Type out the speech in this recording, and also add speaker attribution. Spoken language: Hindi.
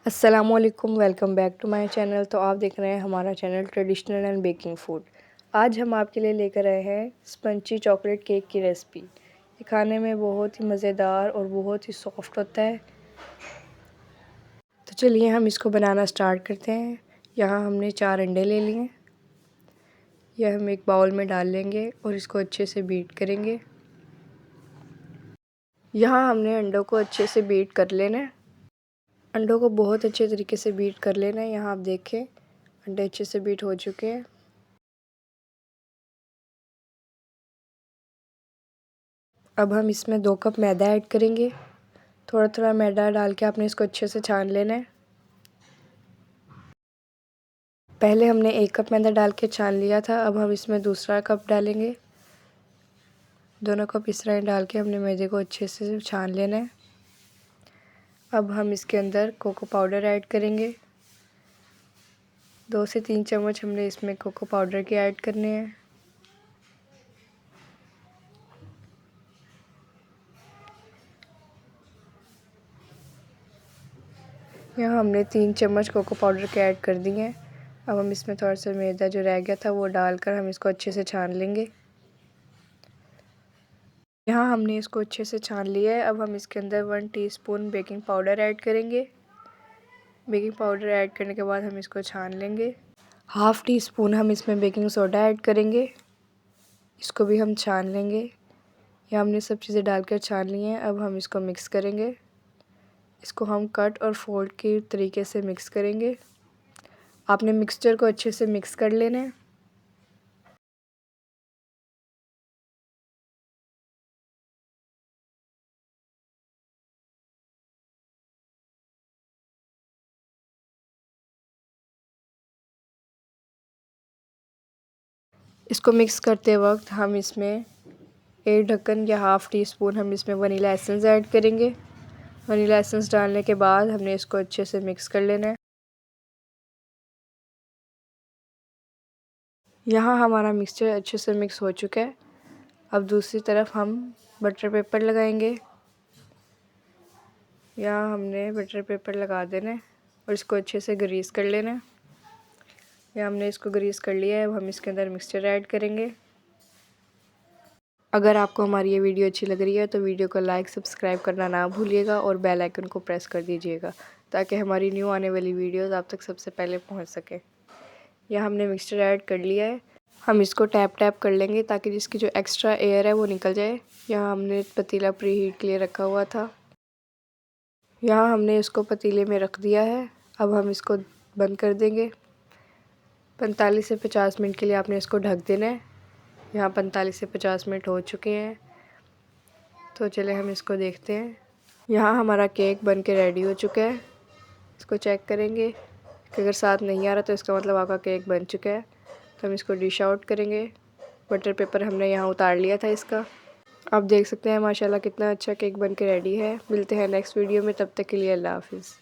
Speaker 1: अस्सलामुअलैकुम, welcome back to my channel. तो आप देख रहे हैं हमारा channel traditional and baking food. आज हम आपके लिए लेकर आए हैं स्पंची चॉकलेट केक की रेसिपी। ये खाने में बहुत ही मज़ेदार और बहुत ही सॉफ्ट होता है। तो चलिए हम इसको बनाना स्टार्ट करते हैं। यहाँ हमने 4 अंडे ले लिए। यह हम एक बाउल में डाल लेंगे और इसको अच्छे से बीट करेंगे। यहाँ हमने अंडों को अच्छे से बीट कर लेना है। अंडों को बहुत अच्छे तरीके से बीट कर लेना है। यहाँ आप देखें अंडे अच्छे से बीट हो चुके हैं। अब हम इसमें 2 कप मैदा ऐड करेंगे। थोड़ा थोड़ा मैदा डाल के आपने इसको अच्छे से छान लेना है। पहले हमने 1 कप मैदा डाल के छान लिया था। अब हम इसमें दूसरा कप डालेंगे। दोनों कप इस तरह डाल के हमने मैदे को अच्छे से छान लेना है। अब हम इसके अंदर कोको पाउडर ऐड करेंगे। 2 से 3 चम्मच हमने इसमें कोको पाउडर के ऐड करने हैं। यहाँ हमने 3 चम्मच कोको पाउडर के ऐड कर दिए हैं। अब हम इसमें थोड़ा सा मैदा जो रह गया था वो डालकर हम इसको अच्छे से छान लेंगे। यहाँ हमने इसको अच्छे से छान लिया है। अब हम इसके अंदर 1 टीस्पून बेकिंग पाउडर ऐड करेंगे। बेकिंग पाउडर ऐड करने के बाद हम इसको छान लेंगे। हाफ़ टी स्पून हम इसमें बेकिंग सोडा ऐड करेंगे। इसको भी हम छान लेंगे। यह हमने सब चीज़ें डालकर छान ली हैं। अब हम इसको मिक्स करेंगे। इसको हम कट और फोल्ड के तरीके से मिक्स करेंगे। आपने मिक्सचर को अच्छे से मिक्स कर लेना है। इसको मिक्स करते वक्त हम इसमें 1 ढक्कन या हाफ़ टी स्पून हम इसमें वनीला एसेंस ऐड करेंगे। वनीला एसेंस डालने के बाद हमने इसको अच्छे से मिक्स कर लेना है। यहाँ हमारा मिक्सचर अच्छे से मिक्स हो चुका है। अब दूसरी तरफ हम बटर पेपर लगाएंगे। यहाँ हमने बटर पेपर लगा देना है और इसको अच्छे से ग्रीस कर लेना है। यहाँ हमने इसको ग्रीस कर लिया है। अब हम इसके अंदर मिक्सचर ऐड करेंगे। अगर आपको हमारी ये वीडियो अच्छी लग रही है तो वीडियो को लाइक सब्सक्राइब करना ना भूलिएगा और बेल आइकन को प्रेस कर दीजिएगा ताकि हमारी न्यू आने वाली वीडियोस आप तक सबसे पहले पहुंच सके। यहाँ हमने मिक्सचर ऐड कर लिया है। हम इसको टैप टैप कर लेंगे ताकि जिसकी जो एक्स्ट्रा एयर है वो निकल जाए। यहाँ हमने पतीला प्री हीट के लिए रखा हुआ था। यहाँ हमने इसको पतीले में रख दिया है। अब हम इसको बंद कर देंगे। 45 से 50 मिनट के लिए आपने इसको ढक देना है। यहाँ 45 से 50 मिनट हो चुके हैं। तो चले हम इसको देखते हैं। यहाँ हमारा केक बन के रेडी हो चुका है। इसको चेक करेंगे कि अगर साथ नहीं आ रहा तो इसका मतलब आपका केक बन चुका है। तो हम इसको डिश आउट करेंगे। बटर पेपर हमने यहाँ उतार लिया था इसका। आप देख सकते हैं माशाल्लाह कितना अच्छा केक बन के रेडी है। मिलते हैं नेक्स्ट वीडियो में, तब तक के लिए अल्लाह हाफ़िज़।